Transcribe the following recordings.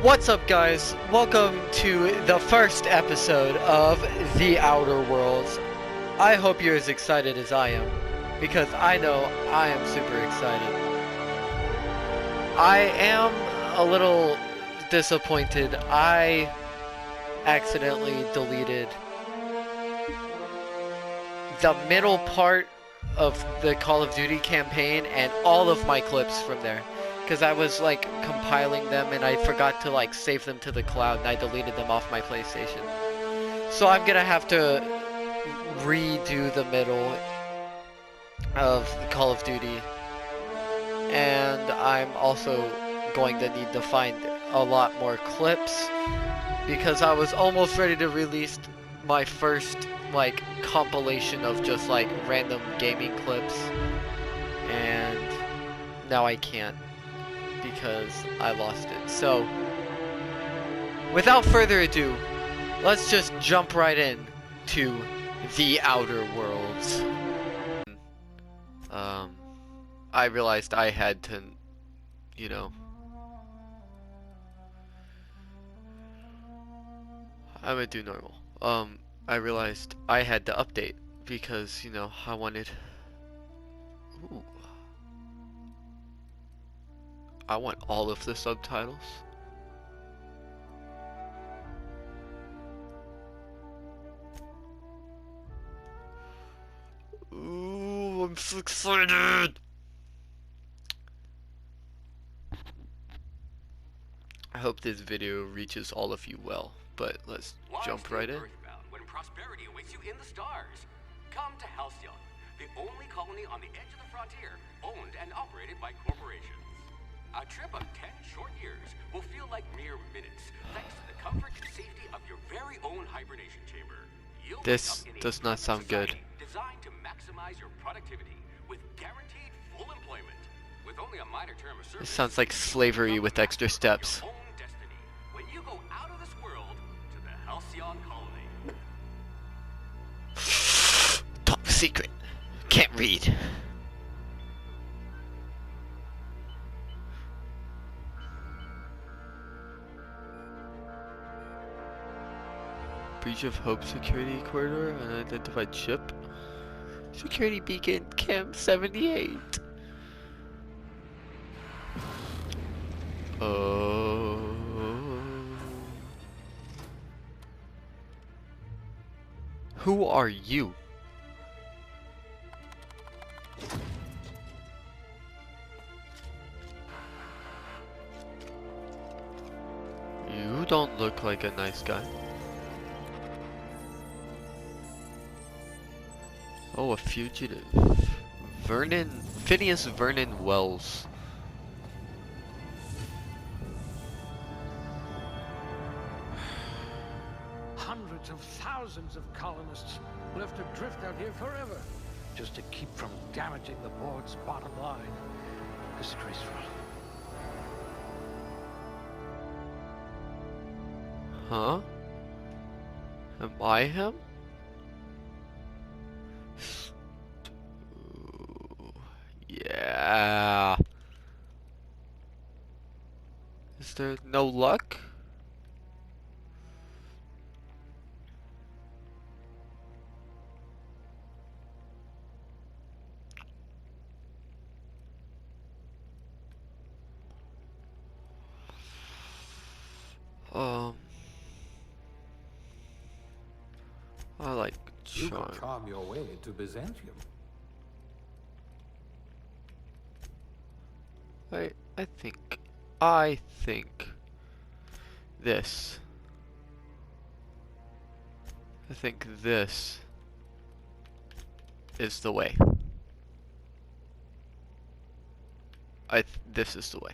What's up, guys? Welcome to the first episode of The Outer Worlds. I hope you're as excited as I am, because I know I am super excited. I am a little disappointed. I accidentally deleted the middle part of the Call of Duty campaign and all of my clips from there. Because I was like compiling them and I forgot to like save them to the cloud and I deleted them off my PlayStation. So I'm gonna have to redo the middle of Call of Duty. And I'm also going to need to find a lot more clips because I was almost ready to release my first like compilation of just like random gaming clips, and now I can't because I lost it. So without further ado, let's just jump right in to The Outer Worlds. I realized I had to, you know, I'm gonna do normal. I realized I had to update because, you know, I wanted... Ooh. I want all of the subtitles. Ooh, I'm so excited! I hope this video reaches all of you well, but let's jump right in. When prosperity awaits you in the stars. Come to Halcyon, the only colony on the edge of the frontier, owned and operated by corporations. A trip of 10 short years will feel like mere minutes, thanks to the comfort and safety of your very own hibernation chamber. This does not sound good. Designed to maximize your productivity with guaranteed full employment, with only a minor term of service. This sounds like slavery with extra steps. Your own destiny when you go out of this world to the Halcyon colony. Top secret. Can't read. Breach of Hope Security Corridor, unidentified ship. Security beacon, Chem 78. Oh. Who are you? You don't look like a nice guy. Oh, a fugitive. Phineas Vernon Wells. Hundreds of thousands of colonists will have to drift out here forever just to keep from damaging the board's bottom line. Disgraceful. Huh? Am I him? Yeah. Is there no luck? I like You charm. could charm your way to Byzantium. I think this. I think this is the way. This is the way.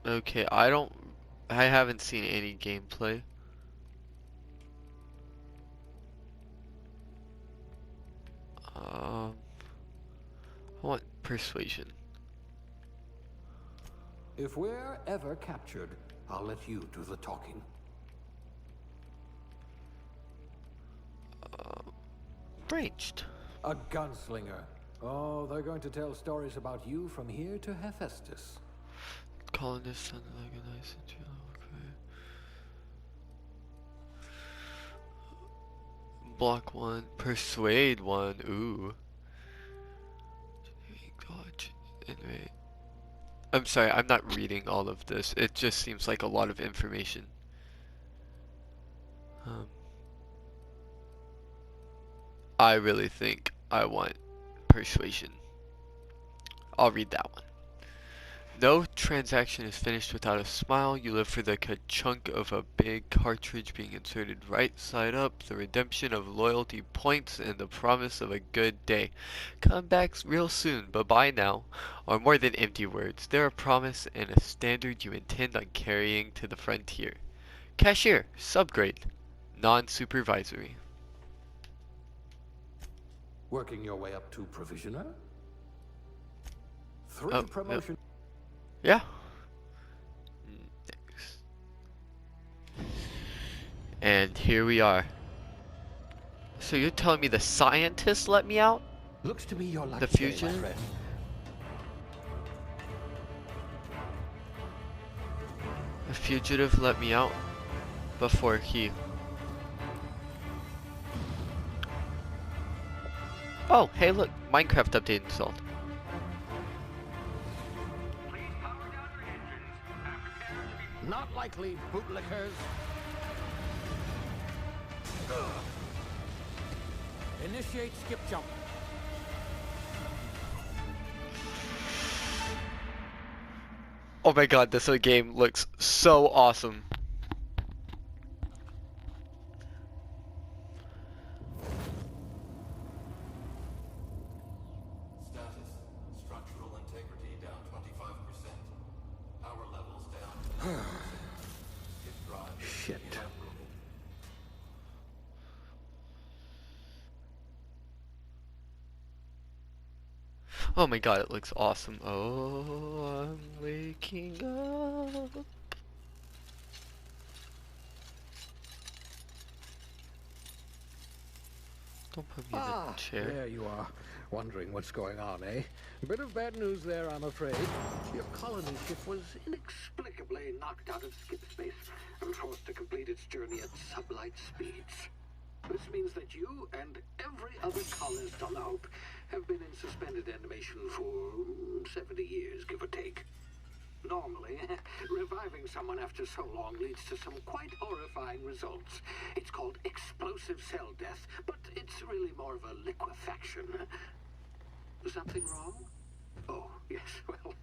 Okay, I haven't seen any gameplay. I want persuasion. If we're ever captured, I'll let you do the talking. Ranged. A gunslinger. Oh, they're going to tell stories about you from here to Hephaestus. Colonists sounded like a nice and chill. Okay. Block 1. Persuade 1. Ooh. God. Anyway. I'm sorry, I'm not reading all of this. It just seems like a lot of information. I really think I want persuasion. I'll read that one. No transaction is finished without a smile. You live for the chunk of a big cartridge being inserted right side up, the redemption of loyalty points, and the promise of a good day. Come back real soon. Bye-bye now are more than empty words. They're a promise and a standard you intend on carrying to the frontier. Cashier, subgrade, non-supervisory. Working your way up to provisioner? 3 promotions. Yeah. Next. And here we are. So you're telling me the scientists let me out? Looks to be your lucky The day, future? my friend. A fugitive let me out before he... Oh, hey look, Minecraft update installed. Not likely, bootlickers. Initiate skip jump. Oh my god, this game looks so awesome. Status, structural integrity down 25%. Power levels down. Hit drive. Shit. Oh my god, it looks awesome. Oh, I'm waking up. Don't put me in the chair. There you are. Wondering what's going on, eh? Bit of bad news there, I'm afraid. Your colony ship was inexplicably knocked out of skip space and forced to complete its journey at sublight speeds. This means that you and every other colonist on the Hope have been in suspended animation for 70 years, give or take. Normally, reviving someone after so long leads to some quite horrifying results. It's called explosive cell death, but it's really more of a liquefaction. Something wrong? Oh, yes, well,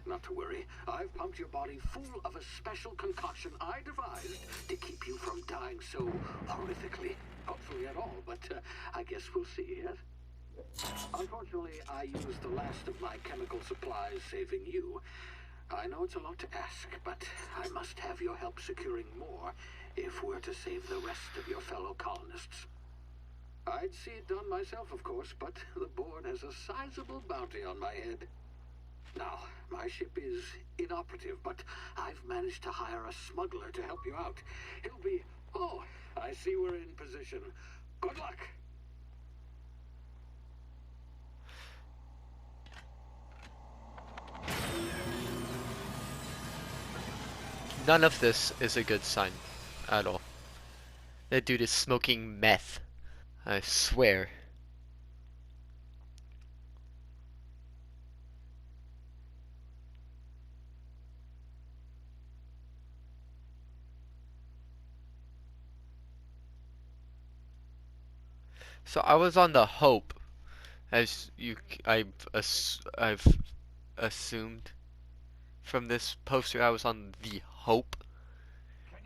not to worry. I've pumped your body full of a special concoction I devised to keep you from dying so horrifically. Hopefully at all, but I guess we'll see, yes? Unfortunately, I used the last of my chemical supplies saving you. I know it's a lot to ask, but I must have your help securing more if we're to save the rest of your fellow colonists. I'd see it done myself, of course, but the board has a sizable bounty on my head. Now, my ship is inoperative, but I've managed to hire a smuggler to help you out. He'll be... Oh, I see we're in position. Good luck! None of this is a good sign at all. That dude is smoking meth. I swear. So I was on the Hope, as I've assumed from this poster. I was on the Hope,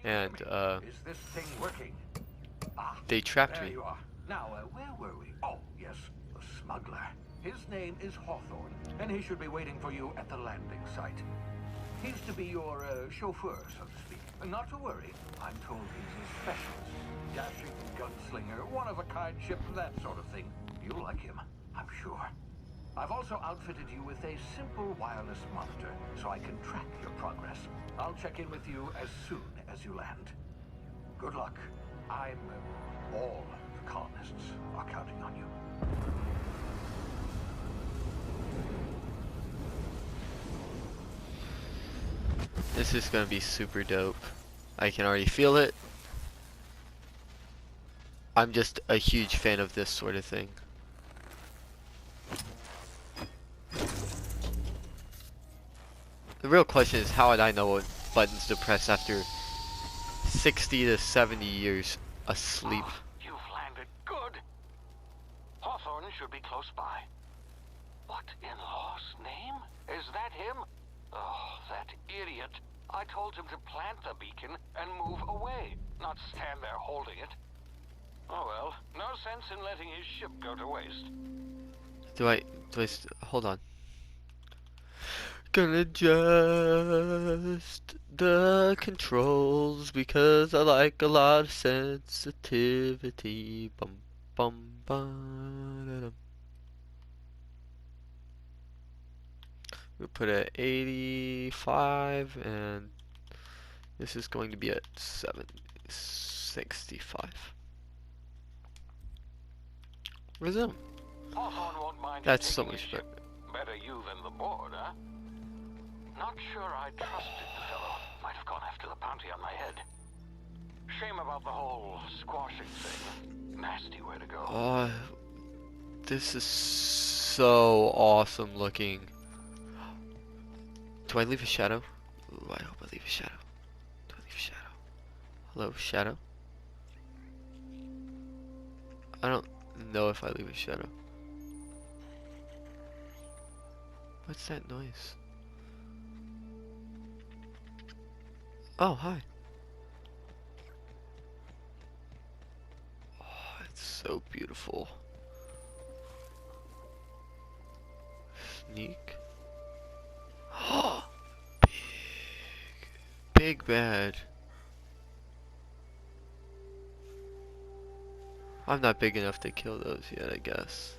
and Is this thing working? they trapped There me. you are. Now, where were we? Oh, yes, the smuggler. His name is Hawthorne, and he should be waiting for you at the landing site. He's to be your chauffeur, so to speak. Not to worry, I'm told he's a specialist. Dashing gunslinger, one-of-a-kind ship, that sort of thing. You'll like him, I'm sure. I've also outfitted you with a simple wireless monitor, so I can track your progress. I'll check in with you as soon as you land. Good luck. All the colonists are counting on you. This is gonna be super dope. I can already feel it. I'm just a huge fan of this sort of thing. The real question is, how would I know what buttons to press after 60 to 70 years asleep? Oh, you've landed good. Hawthorne should be close by. What in law's name? Is that him? Oh, that idiot. I told him to plant the beacon and move away, not stand there holding it. Oh well, no sense in letting his ship go to waste. Hold on. Gonna adjust the controls because I like a lot of sensitivity. Bum bum bum. We'll put it at 85, and this is going to be at 765. Resume. Hawthorne won't mind. That's so much better. Better you than the board, huh? Not sure I trusted the fellow. Might have gone after the bounty on my head. Shame about the whole squashing thing. Nasty way to go. Oh, this is so awesome looking. Do I leave a shadow? Ooh, I hope I leave a shadow. Do I leave a shadow? Hello, shadow? I don't know if I leave a shadow. What's that noise? Oh, hi. Oh, it's so beautiful. Sneak. Oh, big bad. I'm not big enough to kill those yet, I guess.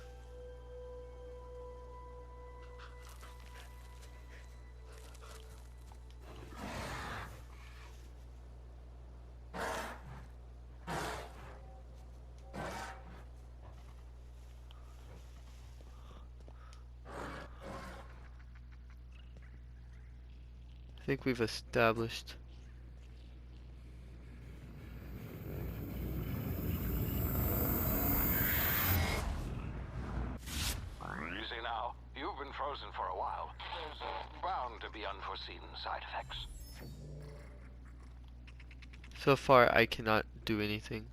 I think we've established. Easy now. You've been frozen for a while. There's bound to be unforeseen side effects. So far, I cannot do anything.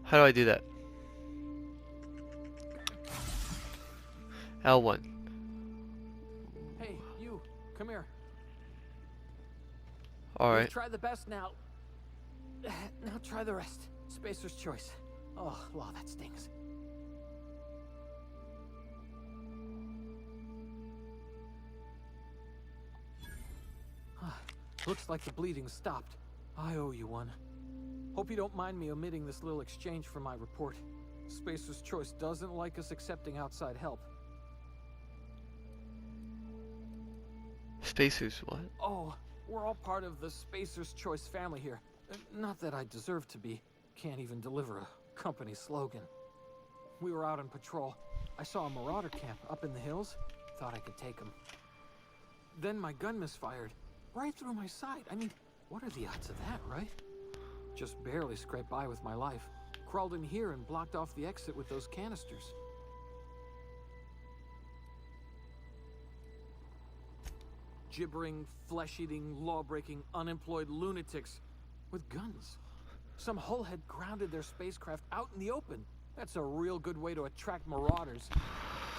How do I do that? L1. Hey, you, come here. Alright. Try the best now. Now try the rest. Spacer's choice. Oh, wow, that stings. Looks like the bleeding stopped. I owe you one. Hope you don't mind me omitting this little exchange from my report. Spacer's choice doesn't like us accepting outside help. Spacers, what? Oh, we're all part of the Spacer's Choice family here. Not that I deserve to be. Can't even deliver a company slogan. We were out on patrol. I saw a marauder camp up in the hills. Thought I could take them. Then my gun misfired. Right through my side. I mean, what are the odds of that, right? Just barely scraped by with my life. Crawled in here and blocked off the exit with those canisters. Gibbering, flesh-eating, law-breaking, unemployed lunatics with guns. Some hullhead grounded their spacecraft out in the open. That's a real good way to attract marauders.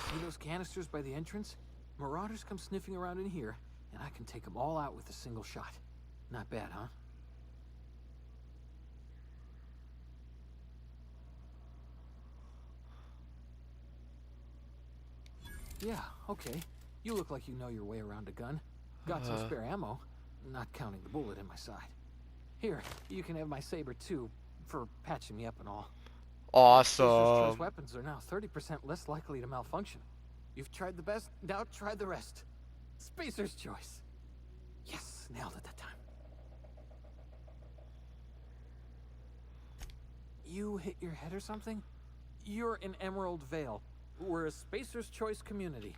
See those canisters by the entrance? Marauders come sniffing around in here, and I can take them all out with a single shot. Not bad, huh? Yeah, okay. You look like you know your way around a gun. Got some spare ammo, not counting the bullet in my side. Here, you can have my saber too, for patching me up and all. Spacer's Choice Awesome. weapons are now 30% less likely to malfunction. You've tried the best, now try the rest. Spacer's Choice. Yes, nailed it that time. You hit your head or something? You're in Emerald Vale. We're a Spacer's Choice community.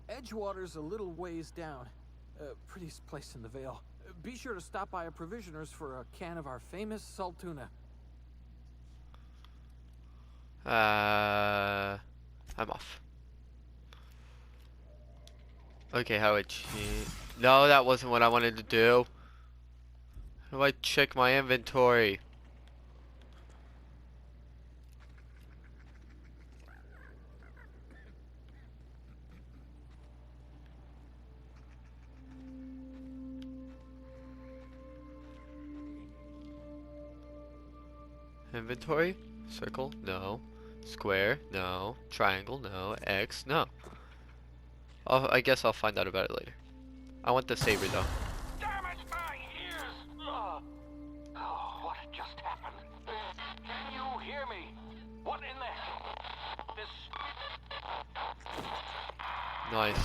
Edgewater's a little ways down. Prettiest place in the Vale. Be sure to stop by a provisioner's for a can of our famous salt tuna. I'm off. Okay, how I cheat? No, that wasn't what I wanted to do. How do I check my inventory? Inventory? Circle? No. Square? No. Triangle? No. X? No. Oh, I guess I'll find out about it later. I want the saber though. Damn it, my ears! Oh, what just happened? Can you hear me? What in the hell? This... Nice.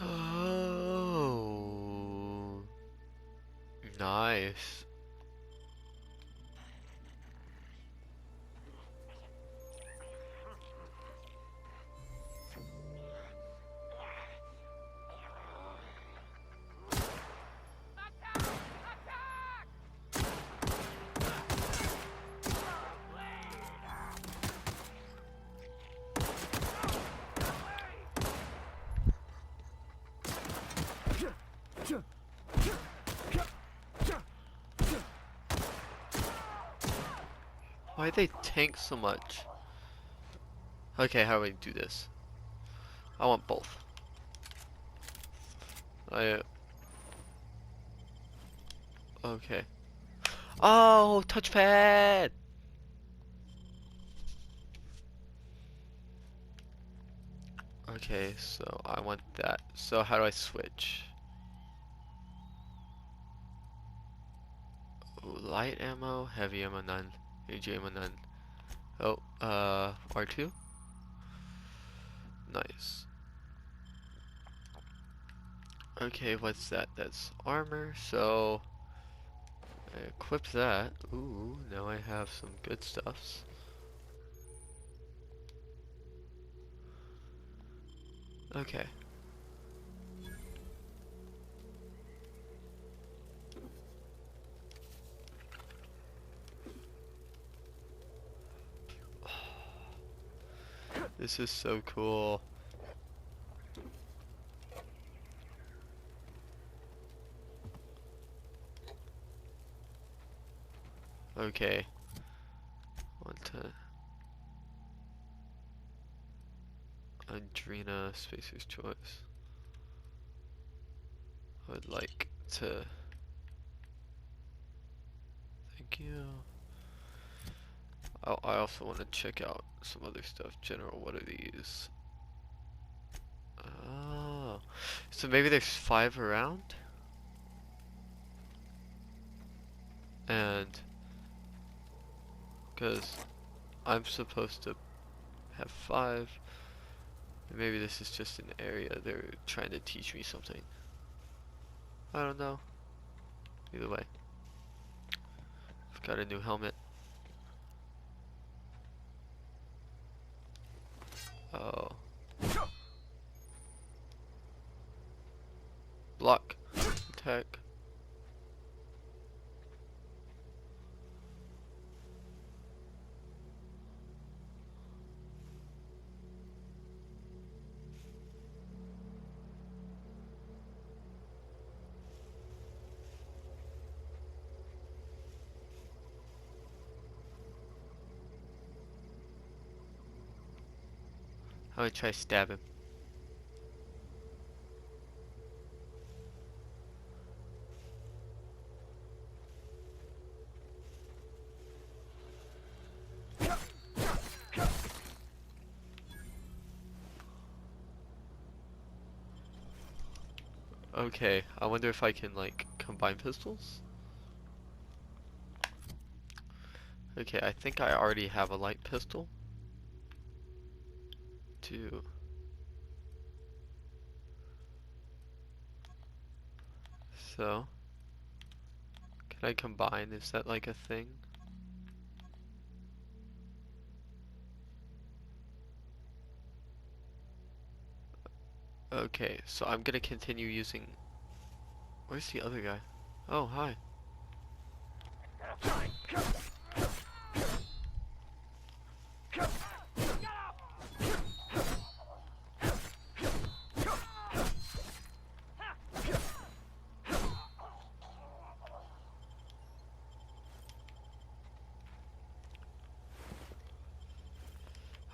Oh. Nice. Why they tank so much? Okay, how do we do this? I want both. Okay. Oh, touchpad! Okay, so I want that. So how do I switch? Ooh, light ammo, heavy ammo none, AG ammo none. Oh, R2? Nice. Okay, what's that? That's armor, so I equip that. Ooh, now I have some good stuffs. Okay. This is so cool. Okay. Want to Adrena Spacer's Choice. I would like to. Thank you. Oh, I also want to check out some other stuff. General, what are these? Oh, so maybe there's 5 around? And because I'm supposed to have 5, and maybe this is just an area they're trying to teach me something. I don't know. Either way, I've got a new helmet. Oh. Block. Attack. I would try stab him. Okay, I wonder if I can like combine pistols? Okay, I think I already have a light pistol. 2. So, can I combine? Is that like a thing? Okay, so I'm gonna continue using... Where's the other guy? Oh, hi.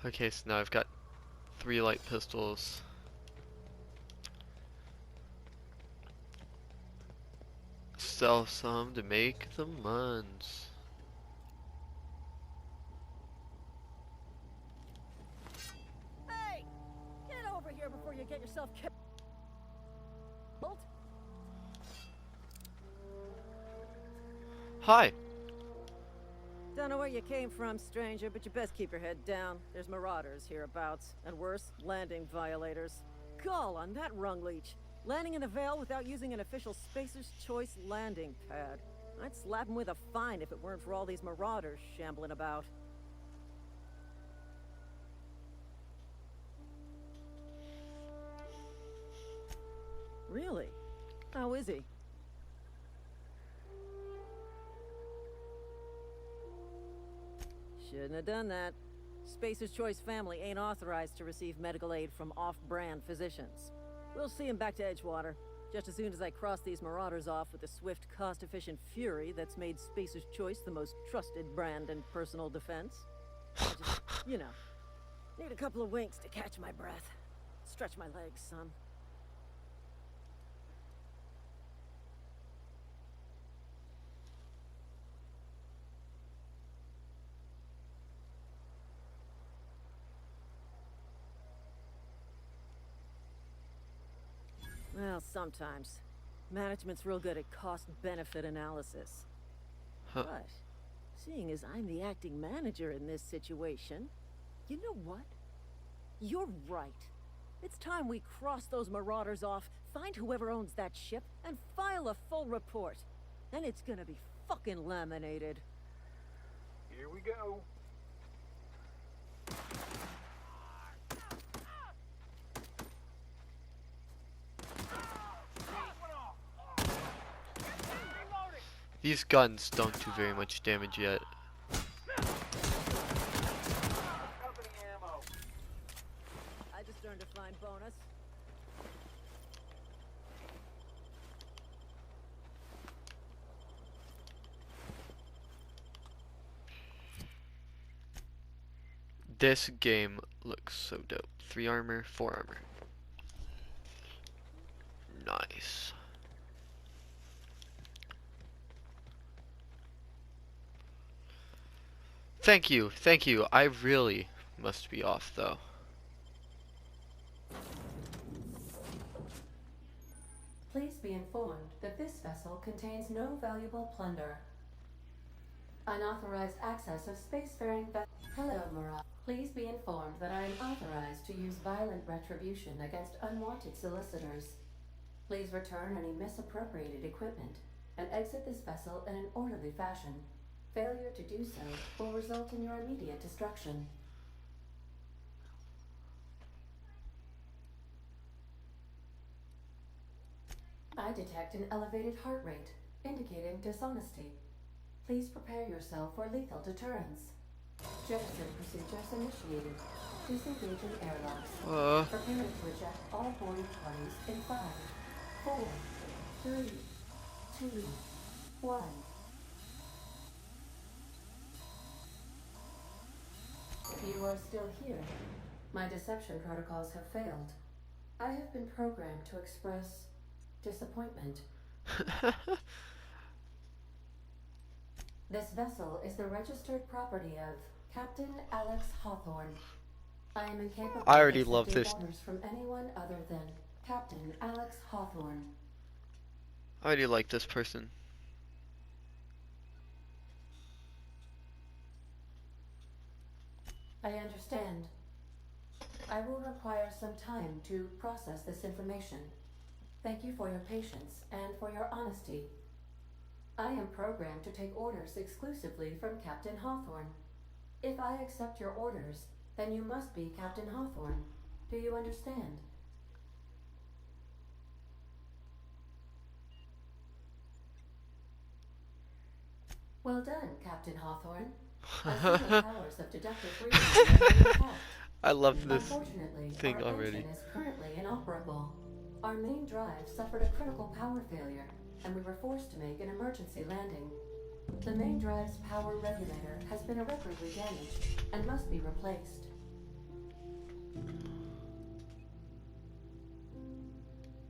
Okay, so now I've got 3 light pistols. Sell some to make the muns. Hey! Get over here before you get yourself killed. Hi! Don't know where you came from, stranger, but you best keep your head down. There's marauders hereabouts, and worse, landing violators. Call on that rung leech. Landing in the Vale without using an official Spacer's Choice landing pad. I'd slap him with a fine if it weren't for all these marauders shambling about. Really? How is he? Shouldn't have done that. Spacer's Choice family ain't authorized to receive medical aid from off-brand physicians. We'll see him back to Edgewater, just as soon as I cross these marauders off with the swift, cost-efficient fury that's made Spacer's Choice the most trusted brand in personal defense. I just, you know, need a couple of winks to catch my breath. Stretch my legs, son. Well, sometimes. Management's real good at cost-benefit analysis. Huh. But, seeing as I'm the acting manager in this situation, you know what? You're right. It's time we cross those marauders off, find whoever owns that ship, and file a full report. Then it's gonna be fucking laminated. Here we go. These guns don't do very much damage yet. I just earned a fine bonus. This game looks so dope. 3 armor, 4 armor. Nice. Thank you, thank you. I really must be off though. Please be informed that this vessel contains no valuable plunder. Unauthorized access of spacefaring vessels. Hello, Mara. Please be informed that I am authorized to use violent retribution against unwanted solicitors. Please return any misappropriated equipment and exit this vessel in an orderly fashion. Failure to do so will result in your immediate destruction. I detect an elevated heart rate, indicating dishonesty. Please prepare yourself for lethal deterrence. Jettison procedures initiated. Disengaging airlocks. Prepare to eject all boarding parties in 5, 4, 3, 2, 1. You are still here. My deception protocols have failed. I have been programmed to express disappointment. This vessel is the registered property of Captain Alex Hawthorne. I am incapable I already of love accepting this. orders from anyone other than Captain Alex Hawthorne. I already like this person. I understand. I will require some time to process this information. Thank you for your patience and for your honesty. I am programmed to take orders exclusively from Captain Hawthorne. If I accept your orders, then you must be Captain Hawthorne. Do you understand? Well done, Captain Hawthorne. I see your powers of deductive reasoning remain intact. I love this Unfortunately, thing our already. engine is currently inoperable. Our main drive suffered a critical power failure, and we were forced to make an emergency landing. The main drive's power regulator has been irreparably damaged and must be replaced.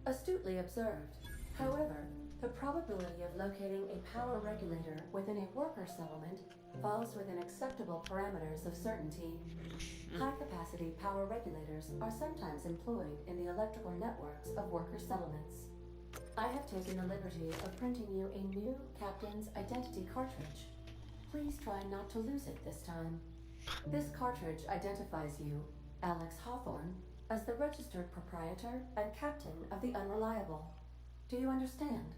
Astutely observed. However, the probability of locating a power regulator within a worker settlement falls within acceptable parameters of certainty. High-capacity power regulators are sometimes employed in the electrical networks of worker settlements. I have taken the liberty of printing you a new Captain's Identity cartridge. Please try not to lose it this time. This cartridge identifies you, Alex Hawthorne, as the registered proprietor and captain of the Unreliable. Do you understand?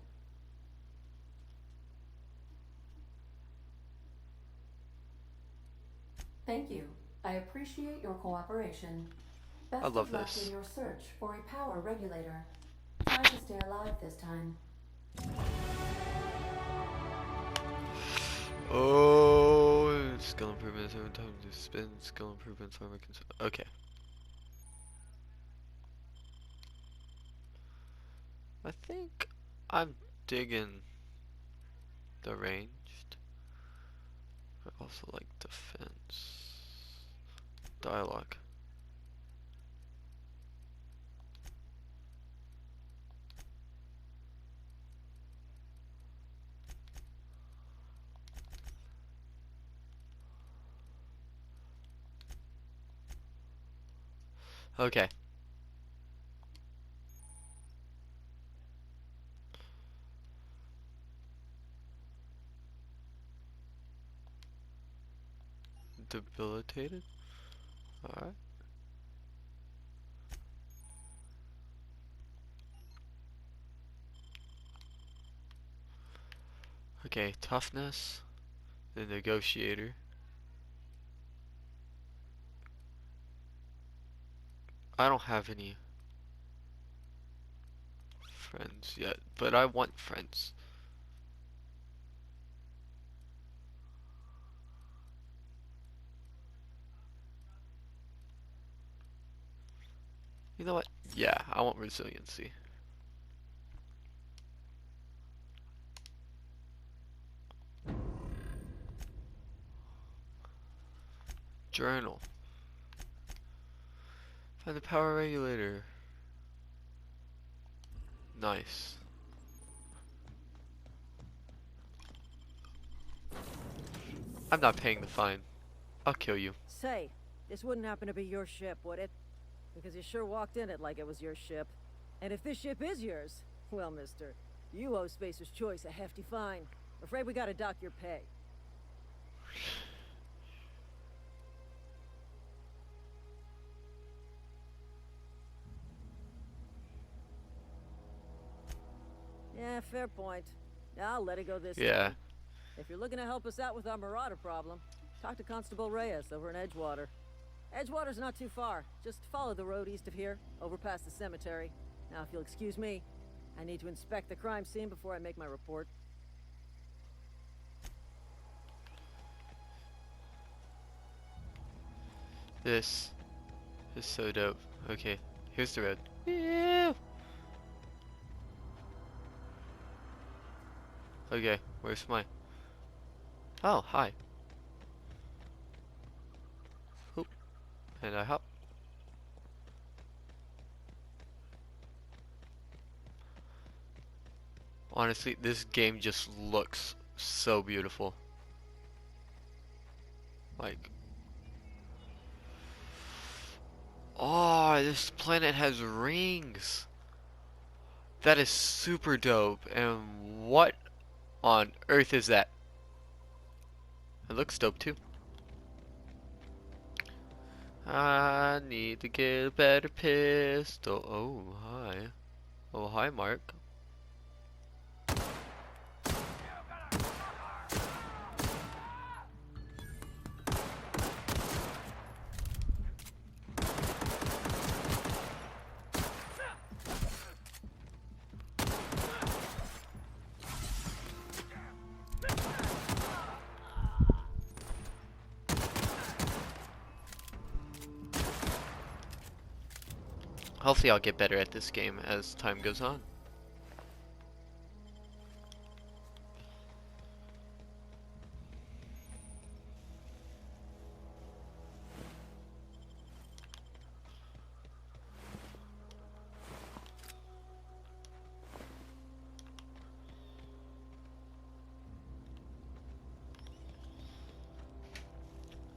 Thank you. I appreciate your cooperation. Best I love of luck this. in your search for a power regulator. Try to stay alive this time. Oh, skill improvements every time to spin. Skill improvements armor okay. I think I'm digging the ranged. I also like defense. Dialogue. Okay. Debilitated? Alright. Okay, toughness. The negotiator. I don't have any friends yet, but I want friends. You know what? Yeah, I want resiliency. Journal. Find the power regulator. Nice. I'm not paying the fine. I'll kill you. Say, this wouldn't happen to be your ship, would it? Because you sure walked in it like it was your ship. And if this ship is yours, well, mister, you owe Spacer's Choice a hefty fine. Afraid we gotta dock your pay. Yeah, fair point. I'll let it go this time. If you're looking to help us out with our marauder problem, talk to Constable Reyes over in Edgewater. Edgewater's not too far. Just follow the road east of here, over past the cemetery. Now, if you'll excuse me, I need to inspect the crime scene before I make my report. This is so dope. Okay, here's the road. Yeah. Okay, where's my... Oh, hi. Oop. And I hop. Honestly, this game just looks so beautiful. Like... Oh, this planet has rings. That is super dope. And what on earth is that? It looks dope too. I need to get a better pistol. Oh, hi. Oh, hi, Mark. Hopefully I'll get better at this game as time goes on.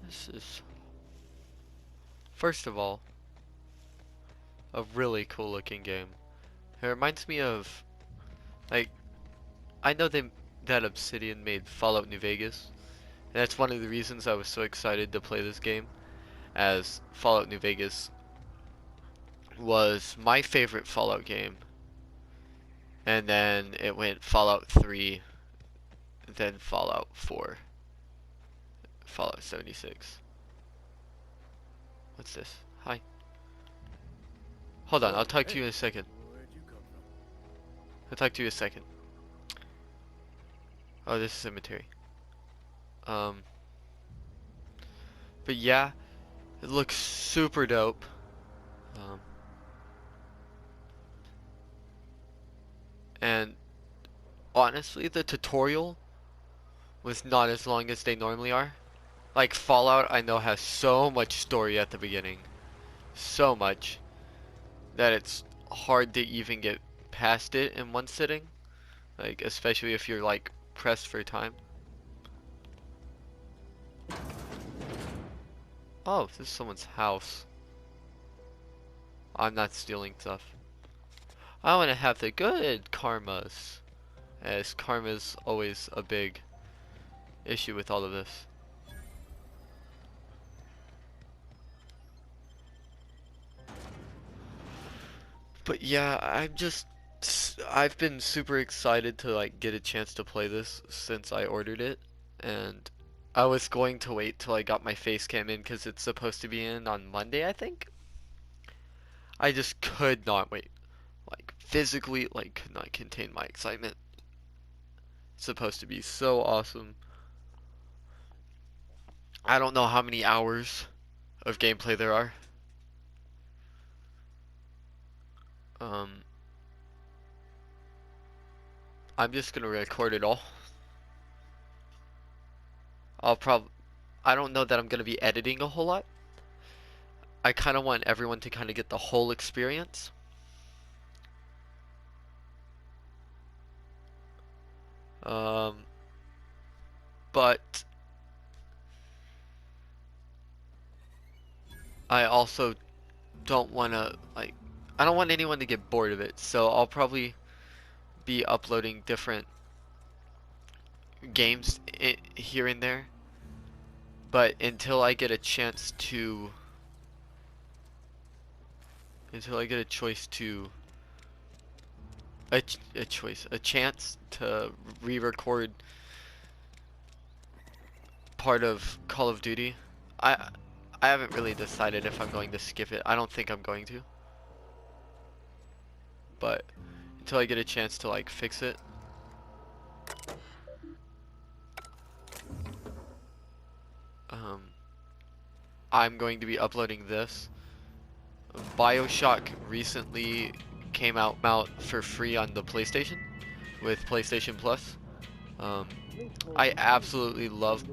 This is, first of all, a really cool looking game. It reminds me of, like, I know that Obsidian made Fallout New Vegas, and that's one of the reasons I was so excited to play this game, as Fallout New Vegas was my favorite Fallout game, and then it went Fallout 3, then Fallout 4, Fallout 76. What's this? Hi. Hold on, I'll talk to you in a second. I'll talk to you in a second. Oh, this is cemetery. But yeah, it looks super dope. And honestly, the tutorial was not as long as they normally are. Like Fallout, I know has so much story at the beginning, so much, that it's hard to even get past it in one sitting. Like, especially if you're like pressed for time. Oh, this is someone's house. I'm not stealing stuff. I want to have the good karmas, as karma's always a big issue with all of this. But yeah, I've been super excited to like get a chance to play this since I ordered it, and I was going to wait till I got my face cam in because it's supposed to be in on Monday, I think. I just could not wait. Like physically, like could not contain my excitement. It's supposed to be so awesome. I don't know how many hours of gameplay there are. I'm just gonna record it all. I don't know that I'm gonna be editing a whole lot. I kind of want everyone to kind of get the whole experience. But I also don't want to, like, I don't want anyone to get bored of it, so I'll probably be uploading different games here and there. But until I get a chance to, a chance to re-record part of Call of Duty, I haven't really decided if I'm going to skip it. I don't think I'm going to. But until I get a chance to like fix it, I'm going to be uploading this. BioShock recently came out for free on the PlayStation with PlayStation Plus. I absolutely love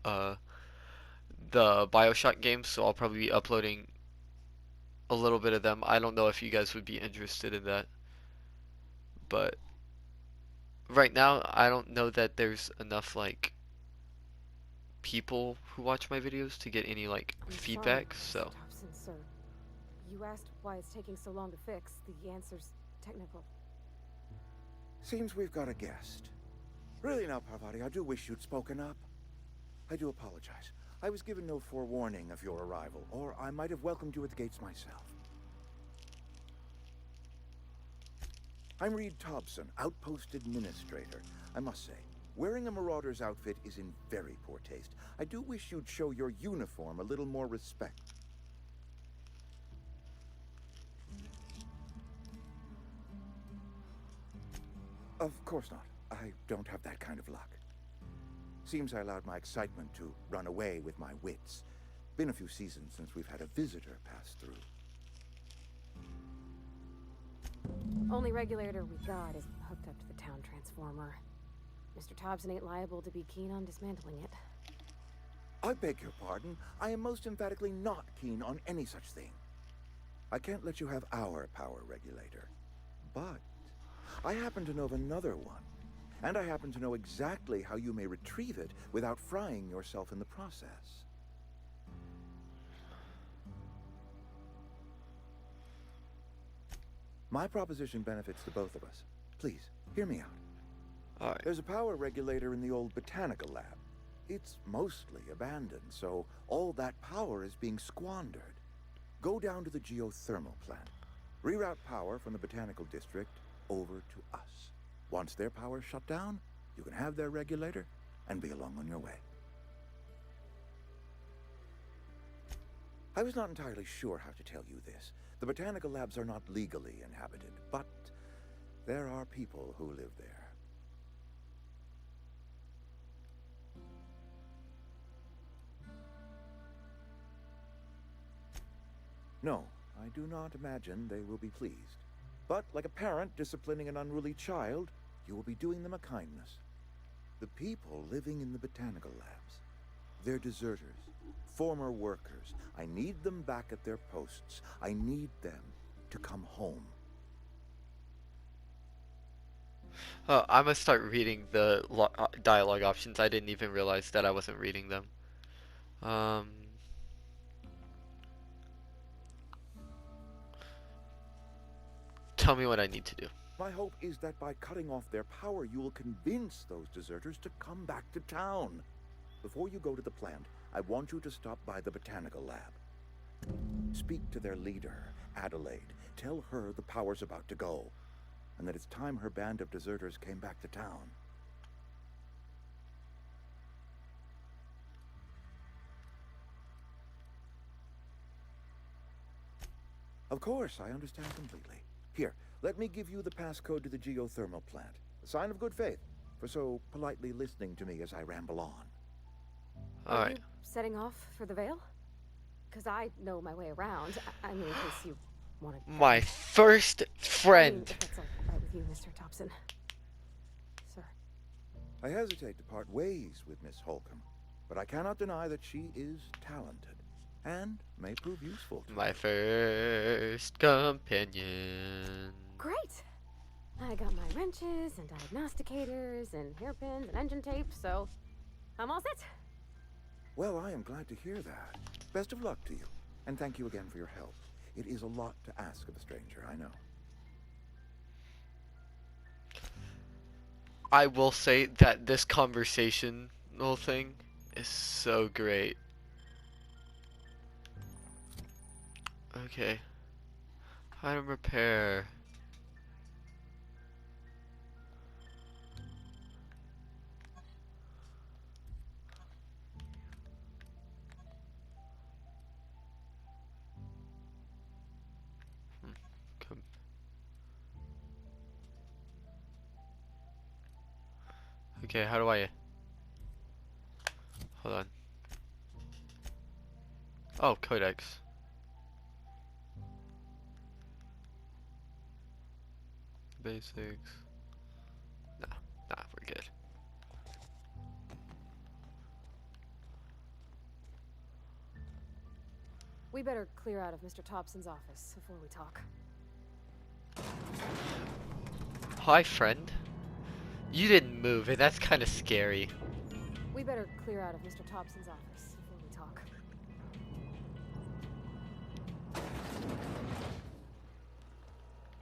the BioShock games, so I'll probably be uploading a little bit of them. I don't know if you guys would be interested in that, but right now I don't know that there's enough like people who watch my videos to get any like feedback, so Thompson, sir. You asked why it's taking so long to fix. The answer's technical. Seems we've got a guest. Really now, Parvati, I do wish you'd spoken up. I do apologize. I was given no forewarning of your arrival, or I might have welcomed you at the gates myself. I'm Reed Thompson, Outpost Administrator. I must say, wearing a Marauder's outfit is in very poor taste. I do wish you'd show your uniform a little more respect. Of course not. I don't have that kind of luck. Seems I allowed my excitement to run away with my wits. Been a few seasons since we've had a visitor pass through. Only regulator we got is hooked up to the town transformer. Mr. Thompson ain't liable to be keen on dismantling it. I beg your pardon. I am most emphatically not keen on any such thing. I can't let you have our power regulator. But I happen to know of another one. And I happen to know exactly how you may retrieve it without frying yourself in the process. My proposition benefits the both of us. Please, hear me out. All right. There's a power regulator in the old botanical lab. It's mostly abandoned, so all that power is being squandered. Go down to the geothermal plant. Reroute power from the botanical district over to us. Once their power's shut down, you can have their regulator and be along on your way. I was not entirely sure how to tell you this. The botanical labs are not legally inhabited, but there are people who live there. No, I do not imagine they will be pleased. But like a parent disciplining an unruly child, you will be doing them a kindness. The people living in the botanical labs, they're deserters, former workers. I need them back at their posts. I need them to come home. I'm gonna start reading the dialogue options. I didn't even realize that I wasn't reading them. Tell me what I need to do. My hope is that by cutting off their power, you will convince those deserters to come back to town. Before you go to the plant, I want you to stop by the botanical lab. Speak to their leader, Adelaide. Tell her the power's about to go, and that it's time her band of deserters came back to town. Of course, I understand completely. Here, let me give you the passcode to the geothermal plant. A sign of good faith for so politely listening to me as I ramble on. Are you setting off for the Vale? Because I know my way around. I mean, in case you want to... My first friend. I mean, if that's all right with you, Mr. Thompson. Sir. I hesitate to part ways with Miss Holcomb, but I cannot deny that she is talented and may prove useful to My first companion. Great! I got my wrenches and diagnosticators and hairpins and engine tape, so I'm all set. Well, I am glad to hear that. Best of luck to you, and thank you again for your help. It is a lot to ask of a stranger, I know. I will say that this conversational thing is so great. Okay. Item repair. Okay, how do I... Hold on. Oh, codex. Basics. Nah, we're good. We better clear out of Mr. Thompson's office before we talk. Hi, friend. You didn't move, and that's kind of scary. We better clear out of Mr. Thompson's office before we talk.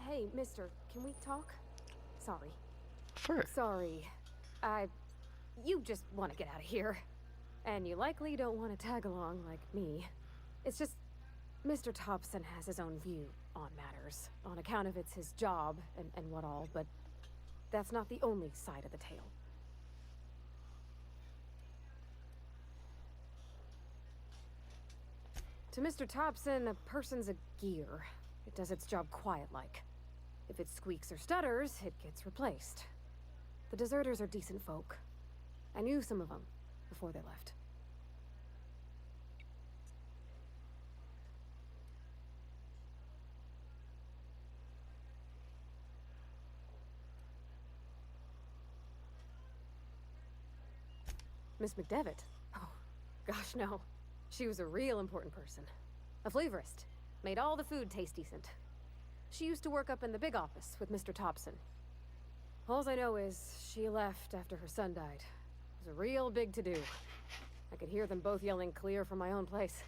Hey, mister, can we talk? Sorry. Sure. Sorry. You just want to get out of here. And you likely don't want to tag along like me. It's just, Mr. Thompson has his own view on matters, on account of it's his job and what all, but that's not the only side of the tale. To Mr. Thompson, a person's a gear. It does its job quiet-like. If it squeaks or stutters, it gets replaced. The deserters are decent folk. I knew some of them before they left. Miss McDevitt? Oh, gosh, no. She was a real important person. A flavorist. Made all the food taste decent. She used to work up in the big office with Mr. Thompson. All I know is she left after her son died. It was a real big to-do. I could hear them both yelling clear from my own place.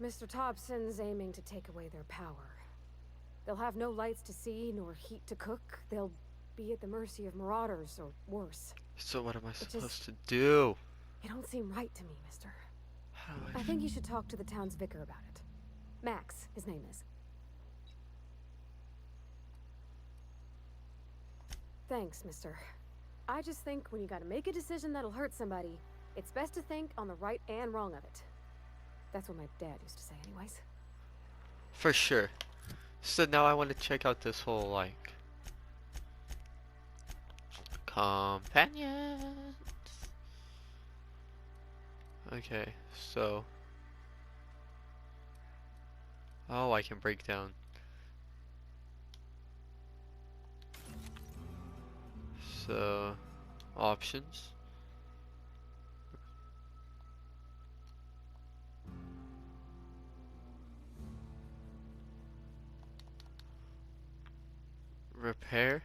Mr. Thompson's aiming to take away their power. They'll have no lights to see, nor heat to cook. They'll be at the mercy of marauders, or worse. So what am I supposed to do? It don't seem right to me, mister. How do I think you should talk to the town's vicar about it. Max, his name is. Thanks, mister. I just think when you gotta make a decision that'll hurt somebody, it's best to think on the right and wrong of it. That's what my dad used to say anyways. For sure. So now I want to check out this whole, like, companions. Okay, so. Oh, I can break down. So, options. Repair.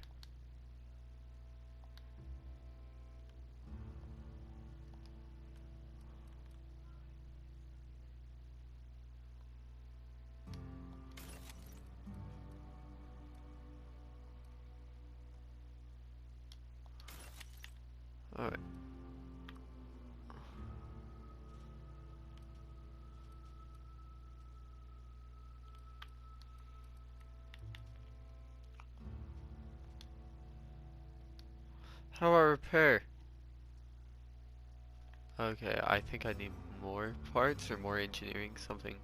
All right. How do I repair? Okay, I think I need more parts or more engineering, something.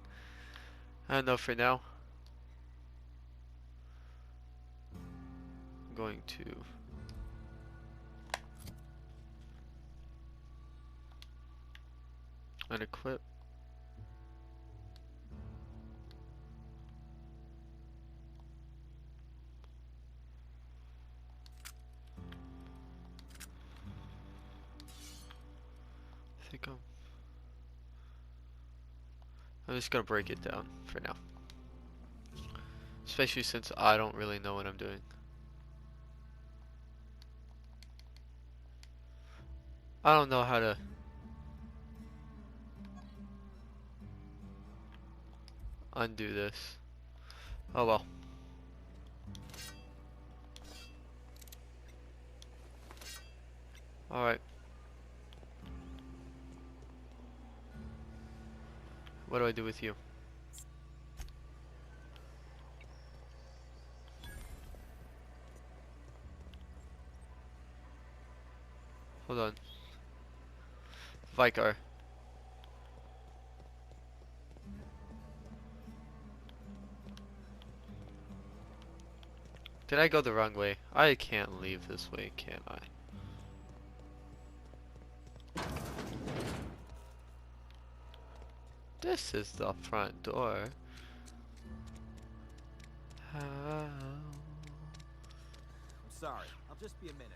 I don't know for now. I'm going to unequip. I think I'm just gonna break it down for now. Especially since I don't really know what I'm doing. I don't know how to undo this. Oh well. Alright. What do I do with you? Hold on. Vicar. Did I go the wrong way? I can't leave this way, can I? This is the front door. How? I'm sorry. I'll just be a minute.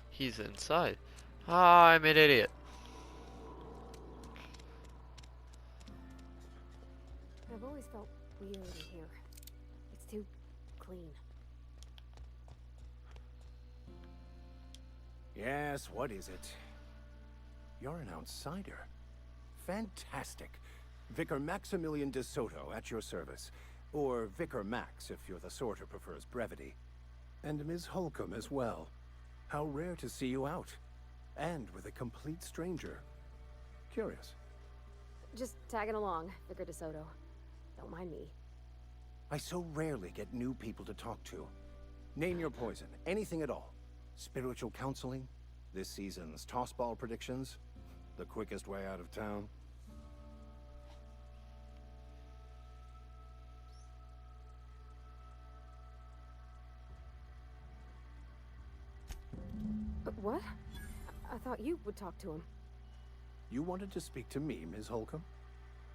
He's inside. Ah, I'm an idiot. I've always felt weird in here. It's too clean. Yes, what is it? You're an outsider. Fantastic. Vicar Maximilian de Soto at your service. Or Vicar Max, if you're the sort who prefers brevity. And Ms. Holcomb as well. How rare to see you out. And with a complete stranger. Curious. Just tagging along, Vicar de Soto. Don't mind me. I so rarely get new people to talk to. Name your poison, anything at all. Spiritual counseling, this season's tossball predictions, the quickest way out of town. What? I thought you would talk to him. You wanted to speak to me, Ms. Holcomb?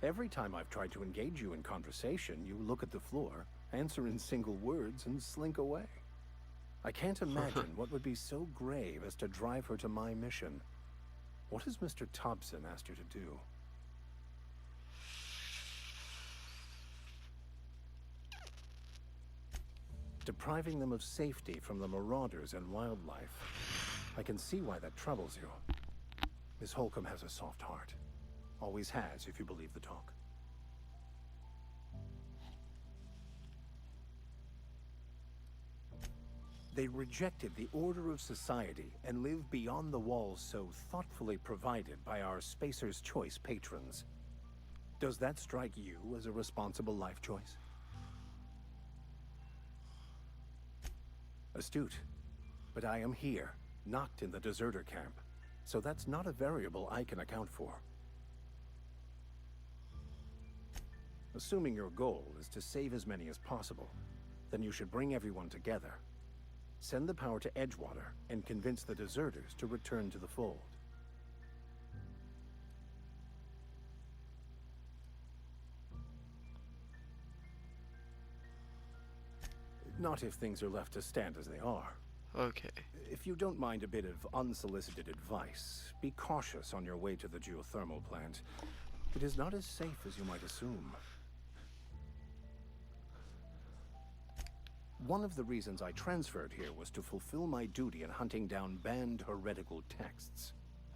Every time I've tried to engage you in conversation, you look at the floor, answer in single words, and slink away. I can't imagine what would be so grave as to drive her to my mission. What has Mr. Thompson asked her to do? Depriving them of safety from the marauders and wildlife. I can see why that troubles you. Miss Holcomb has a soft heart. Always has, if you believe the talk. They rejected the order of society and live beyond the walls so thoughtfully provided by our Spacer's Choice patrons. Does that strike you as a responsible life choice? Astute. But I am here, not in the deserter camp, so that's not a variable I can account for. Assuming your goal is to save as many as possible, then you should bring everyone together. Send the power to Edgewater and convince the deserters to return to the fold. Not if things are left to stand as they are. Okay. If you don't mind a bit of unsolicited advice, be cautious on your way to the geothermal plant. It is not as safe as you might assume. One of the reasons I transferred here was to fulfill my duty in hunting down banned heretical texts.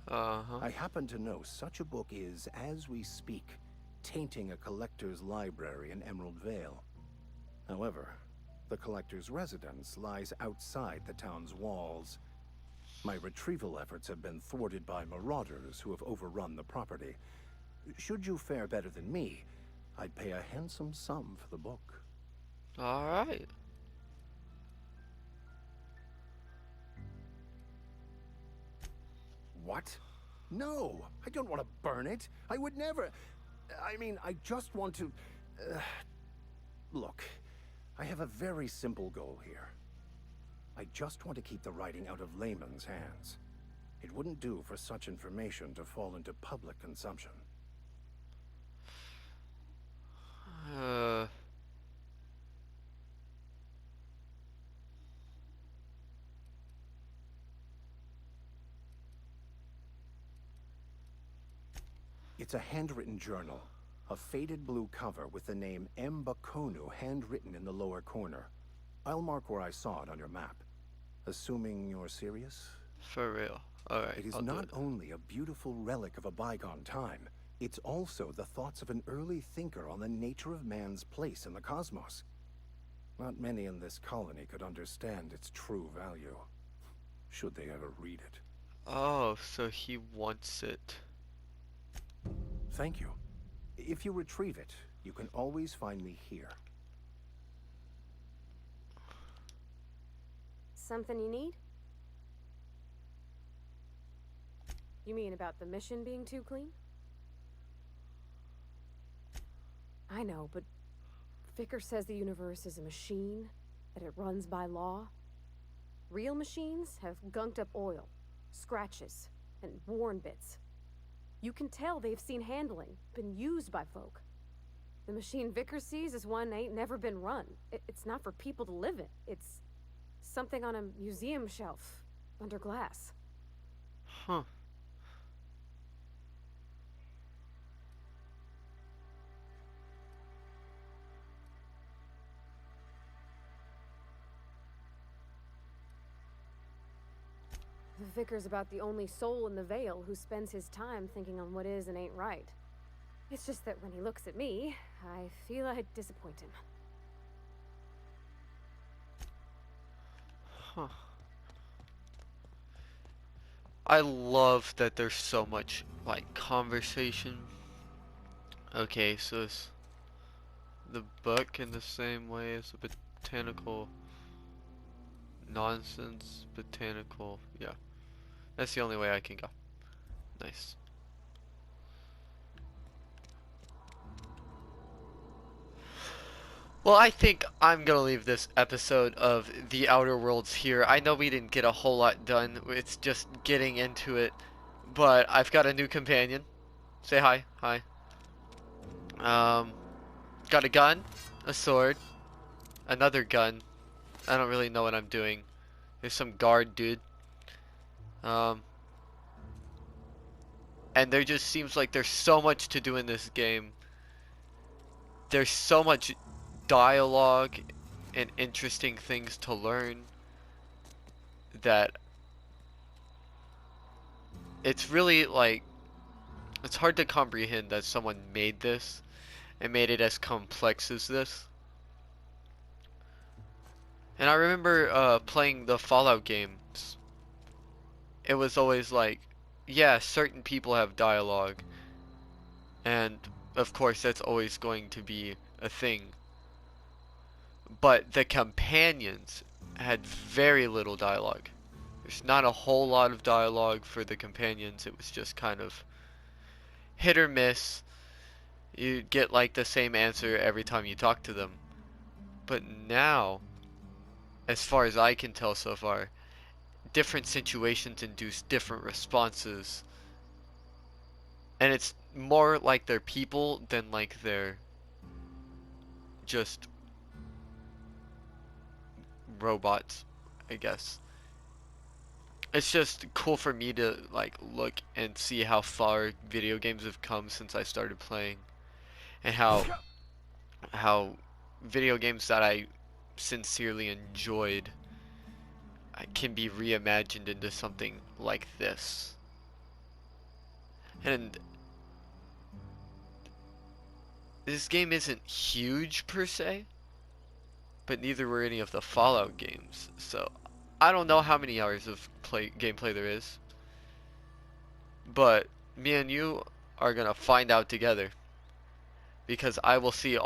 I happen to know such a book is, as we speak, tainting a collector's library in Emerald Vale. However, the collector's residence lies outside the town's walls. My retrieval efforts have been thwarted by marauders who have overrun the property. Should you fare better than me, I'd pay a handsome sum for the book. All right. What? No, I don't want to burn it. I would never. I mean, I just want to... Look, I have a very simple goal here. I just want to keep the writing out of layman's hands. It wouldn't do for such information to fall into public consumption. It's a handwritten journal. A faded blue cover with the name M. Bakonu handwritten in the lower corner. I'll mark where I saw it on your map. Assuming you're serious? For real. Alright, It is not only a beautiful relic of a bygone time, it's also the thoughts of an early thinker on the nature of man's place in the cosmos. Not many in this colony could understand its true value, should they ever read it. Oh, so he wants it. Thank you. If you retrieve it, you can always find me here. Something you need? You mean about the mission being too clean? I know, but Vicker says the universe is a machine, that it runs by law. Real machines have gunked up oil, scratches, and worn bits. You can tell they've seen handling, been used by folk. The machine Vicker sees is one ain't never been run. It's not for people to live in. It's something on a museum shelf, under glass. Huh. The vicar's about the only soul in the Vale who spends his time thinking on what is and ain't right. It's just that when he looks at me, I feel I'd disappoint him. Huh. I love that there's so much, like, conversation. Okay, so it's the book in the same way as the botanical nonsense botanical, yeah. That's the only way I can go. Nice. Well, I think I'm gonna leave this episode of The Outer Worlds here. I know we didn't get a whole lot done. It's just getting into it. But I've got a new companion. Say hi. Hi. Got a gun, a sword, another gun. I don't really know what I'm doing. There's some guard dude. And there just seems like there's so much to do in this game. There's so much dialogue and interesting things to learn that it's really like, it's hard to comprehend that someone made this and made it as complex as this. And I remember playing the Fallout games. It was always like, yeah, certain people have dialogue, and of course that's always going to be a thing. But the companions had very little dialogue. There's not a whole lot of dialogue for the companions. It was just kind of hit or miss. You get like the same answer every time you talk to them. But now, as far as I can tell so far, different situations induce different responses. And it's more like they're people than like they're just robots, I guess. It's just cool for me to like look and see how far video games have come since I started playing, and how video games that I sincerely enjoyed can be reimagined into something like this. And this game isn't huge per se, but neither were any of the Fallout games, so I don't know how many hours of gameplay there is, but me and you are gonna find out together, because I will see all